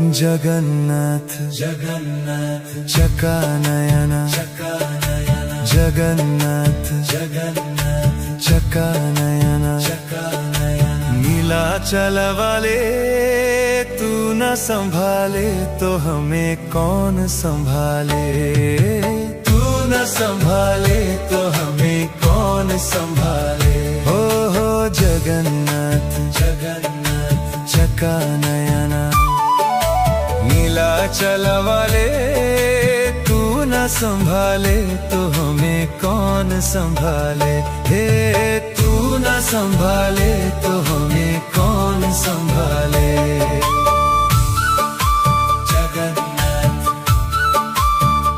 जगन्नाथ जगन्नाथ चकानयन चकानयन जगन्नाथ जगन्नाथ चकानयन चकानयन नीलाचल वाले तू न संभाले तो हमें कौन संभाले। तू न संभाले तो हमें कौन संभाले। हो जगन्नाथ जगन्नाथ चकानयन नीलाचल वाले तू न संभाले तो हमें कौन संभाले। हे तू न संभाले तो हमें कौन संभाले। जगन्नाथ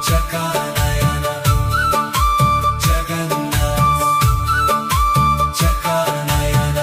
चकानयन जगन्नाथ चकानयन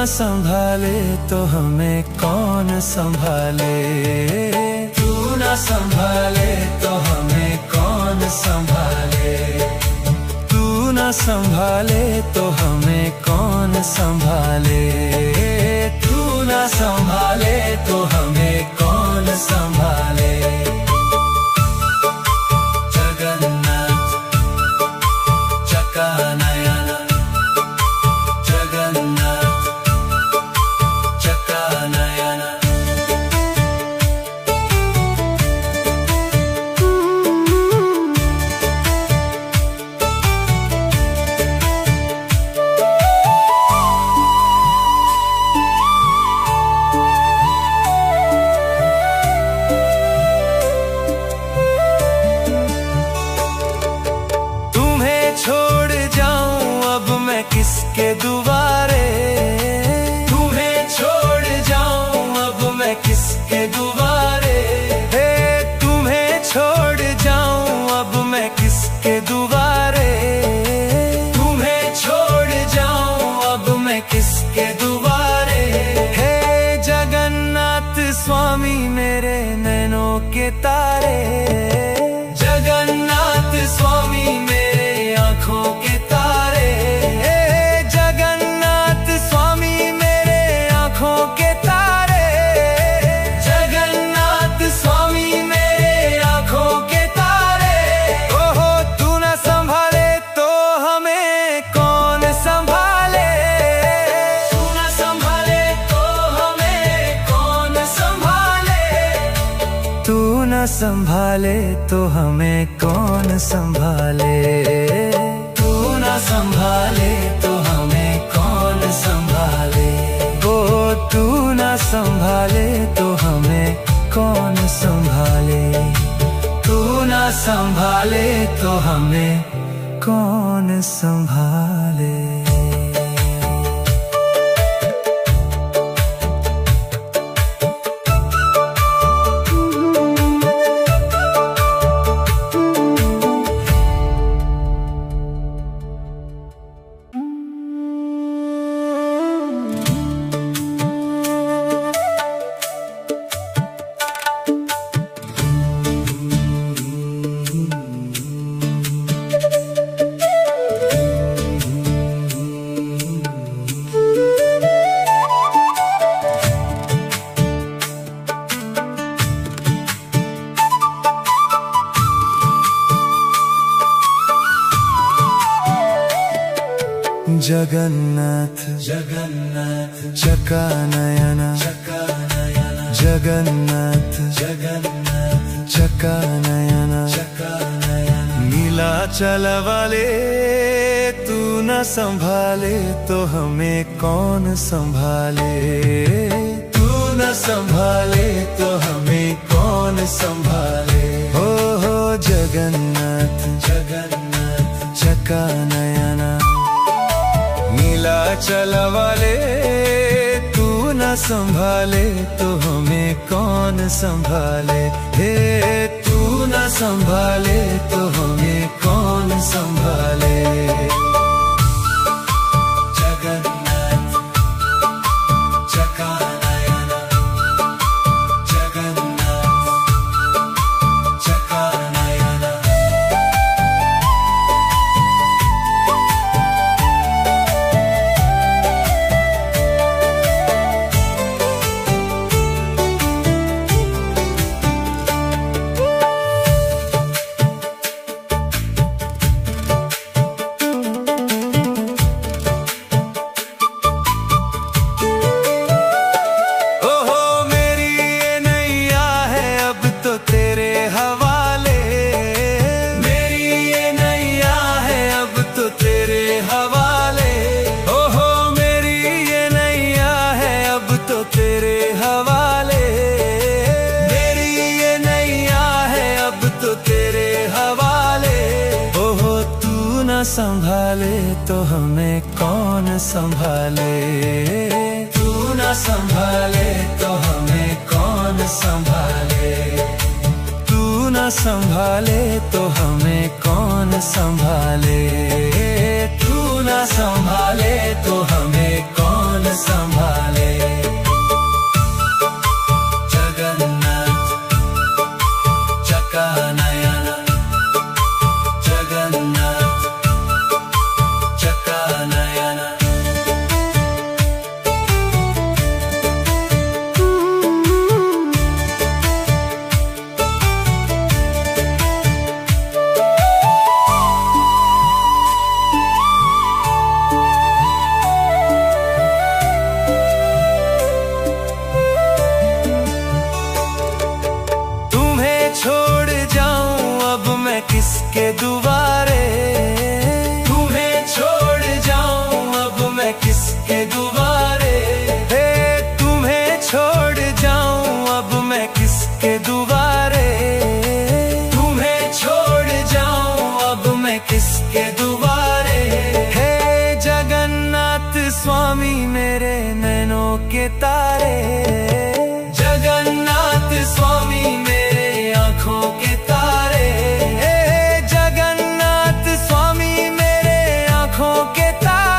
संभाले तो हमें कौन संभाले। तू न संभाले तो हमें कौन संभाले। तू न संभाले तो हमें कौन संभाले। तू न संभाले तो हमें कौन संभाले। जगन्नाथ चकानयन जगन्नाथ चकानयन तुम्हें छोड़ जाऊं अब मैं किसके दुआरे। तुम्हें छोड़ जाऊं अब मैं किसके दुआरे। हे तुम्हें छोड़ जाऊं अब मैं किसके दुआरे। तुम्हें छोड़ जाऊं अब मैं किसके दुआरे। हे जगन्नाथ स्वामी मेरे नैनों के तारे। जगन्नाथ स्वामी मेरे आँखों के तारे। जगन्नाथ स्वामी मेरे आँखों के तारे। जगन्नाथ स्वामी मेरे आँखों के तारे। ओहो तू न संभाले तो हमें कौन संभाले। तू न संभाले तो हमें कौन संभाले। तू न संभाले तो हमें कौन संभाले। तू न संभाले तो हमें कौन संभाले। ओ तू न संभाले तो हमें कौन संभाले। तू न संभाले तो हमें कौन संभाले। जगन्नाथ जगन्नाथ चकानयन चकानयन जगन्नाथ जगन्नाथ चकानयन चकानयन नीलाचल वाले तू न संभाले तो हमें कौन संभाले। तू संभाले तो हमें कौन संभाले। हो जगन्नाथ जगन्नाथ चका नयना, नीलाचल वाले तू न संभाले तो हमें कौन संभाले। हे तू न संभाले तो हमें कौन संभाले। जगन्नाथ चका नयना, जगन्नाथ चका नयना। संभाले तो हमें कौन संभाले। तू न संभाले तो हमें कौन संभाले। तू न संभाले तो हमें कौन संभाले। तू न संभाले तो हमें कौन संभाले। जगन्नाथ चका नयना, जगन्नाथ चका नयना। तुम्हें छोड़ जाऊं अब मैं किसके दुआरे। किसके दुआरे। हे तुम्हें छोड़ जाऊं अब मैं किसके दुआरे। तुम्हें छोड़ जाऊं अब मैं किसके दुआरे। हे जगन्नाथ स्वामी मेरे नैनों के तारे। जगन्नाथ स्वामी मेरे आँखों के तारे। हे जगन्नाथ स्वामी मेरे आँखों के तारे।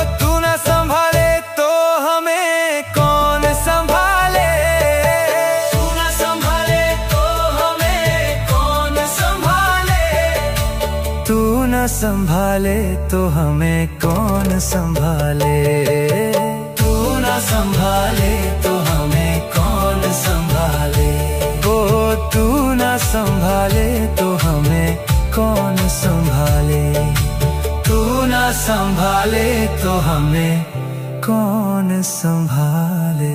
तू न संभाले तो हमें कौन संभाले। तू न संभाले तो हमें कौन संभाले। ओ तू न संभाले तो हमें कौन संभाले। तू न संभाले तो हमें कौन संभाले।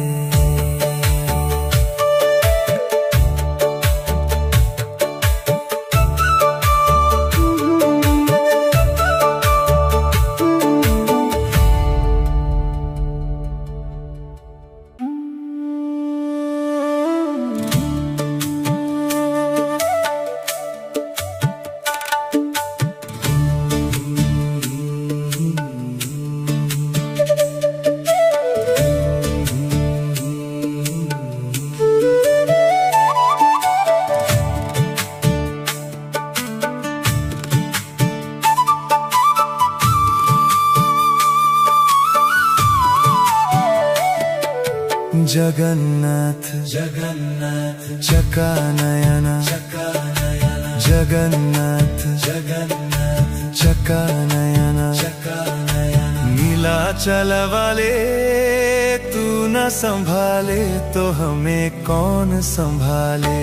जगन्नाथ जगन्नाथ चका नयना, जगन्नाथ जगन्नाथ चका नयना, नीलाचल वाले तू न संभाले तो हमें कौन संभाले।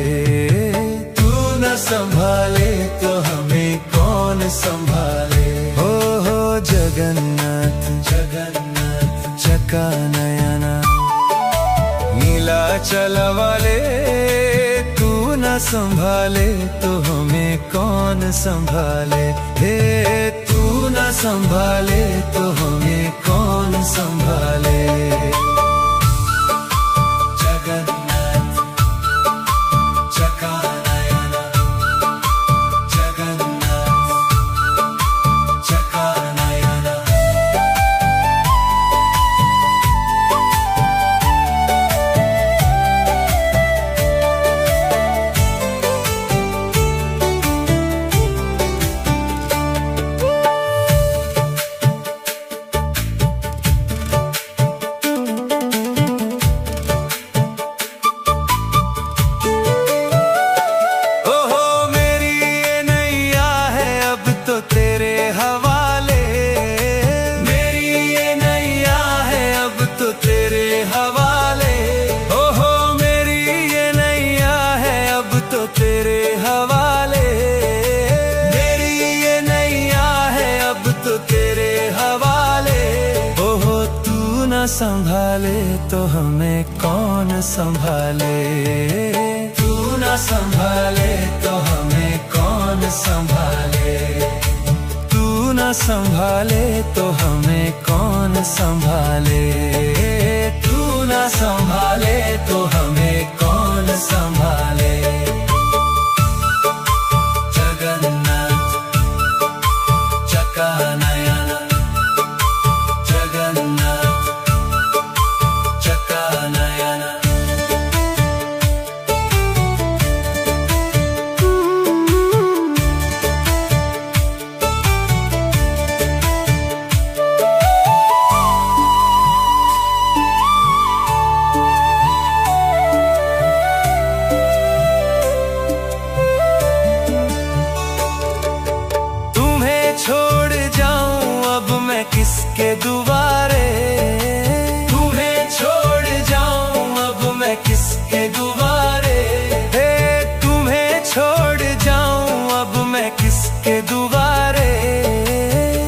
तू न संभाले तो हमें कौन संभाले। हो जगन्नाथ जगन्नाथ चका नयना, नीलाचल वाले तू न संभाले तो हमें कौन संभाले। हे तू न संभाले तो हमें कौन संभाले। जगन्नाथ चकानयन, जगन्नाथ चकानयन। संभाले तो हमें कौन संभाले। तू न संभाले तो हमें कौन संभाले। तू न संभाले तो हमें कौन संभाले। तू न संभाले तो हमें कौन संभाले। जगन्नाथ चकानयन, जगन्नाथ चकानयन। तुम्हें छोड़ जाऊं अब मैं किसके दुआरे। किसके दुआरे हे तुम्हें छोड़ जाऊं अब मैं किसके दुआरे।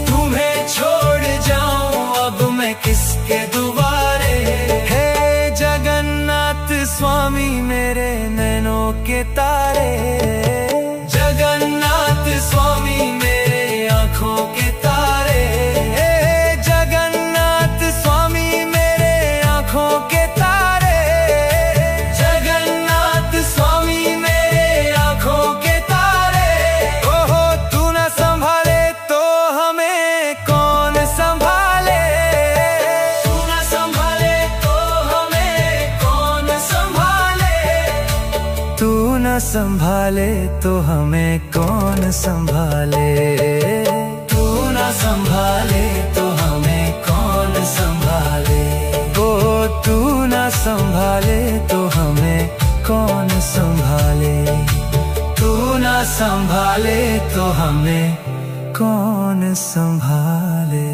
तुम्हें छोड़ जाऊं अब मैं किसके दुआरे। हे जगन्नाथ स्वामी मेरे नैनों के तारे। जगन्नाथ स्वामी मेरे आँखों के तारे। हे जगन्नाथ स्वामी मेरे आँखों के तारे। संभाले तो हमें कौन संभाले। तू न संभाले तो हमें कौन संभाले। ओ तू न संभाले तो हमें कौन संभाले। तू न संभाले तो हमें कौन संभाले।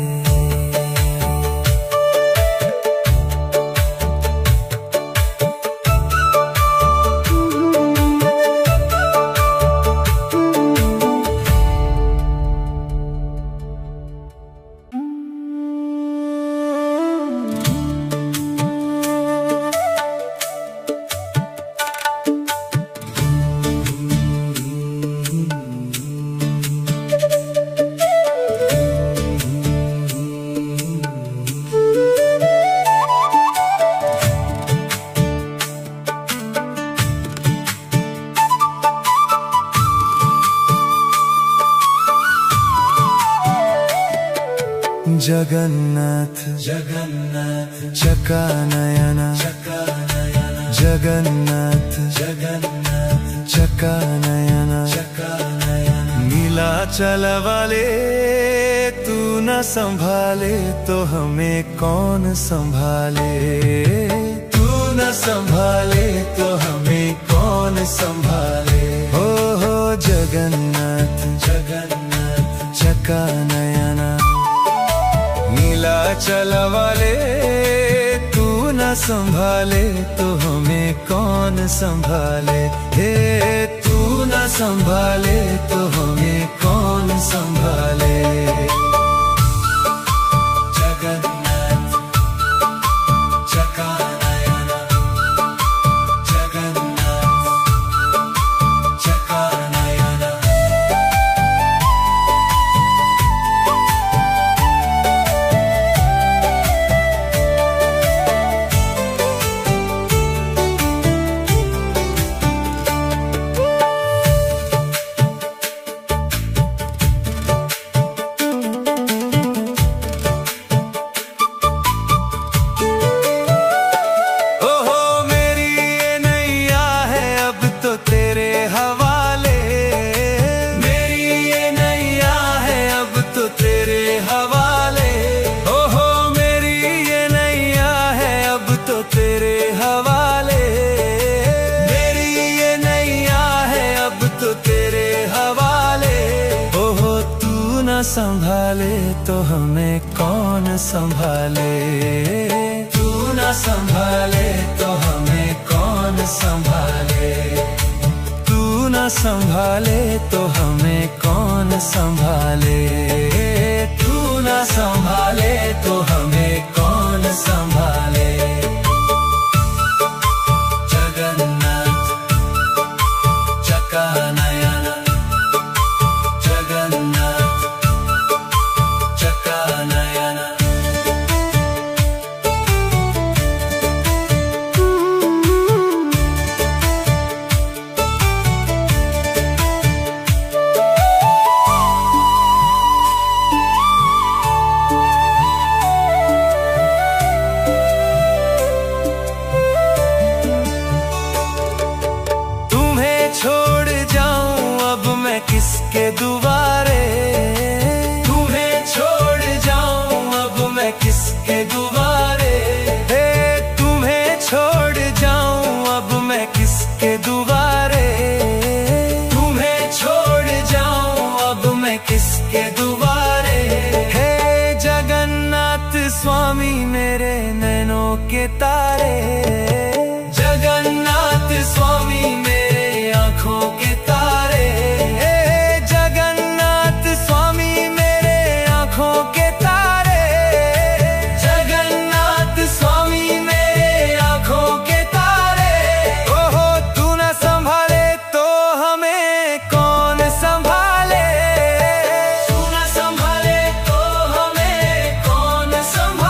जगन्नाथ जगन्नाथ चकानयन, चकानयन जगन्नाथ जगन्नाथ चकानयन, चकानयन। नीलाचल वाले तू न संभाले तो हमें कौन संभाले। तू न संभाले तो हमें कौन संभाले। हो जगन्नाथ जगन्नाथ चकानयन। नीलाचल वाले तू न संभाले तो हमें कौन संभाले। हे तू न संभाले तो हमें कौन संभाले। जगन्नाथ चकानयन, जगन्नाथ चकानयन। संभाले तो हमें कौन संभाले, तू ना संभाले तो हमें कौन संभाले, तू ना संभाले तो हमें कौन संभाले, तू ना संभाले तो हमें कौन संभाले। जगन्नाथ चकानयन, जगन्नाथ चकानयन। किसके दुआरे, तुम्हें छोड़ जाऊं अब मैं किसके दुआरे, हे तुम्हें छोड़ जाऊं अब मैं किसके दुआरे, तुम्हें छोड़ जाऊं अब मैं किसके दुआरे। हे जगन्नाथ स्वामी मेरे नैनों के तारे,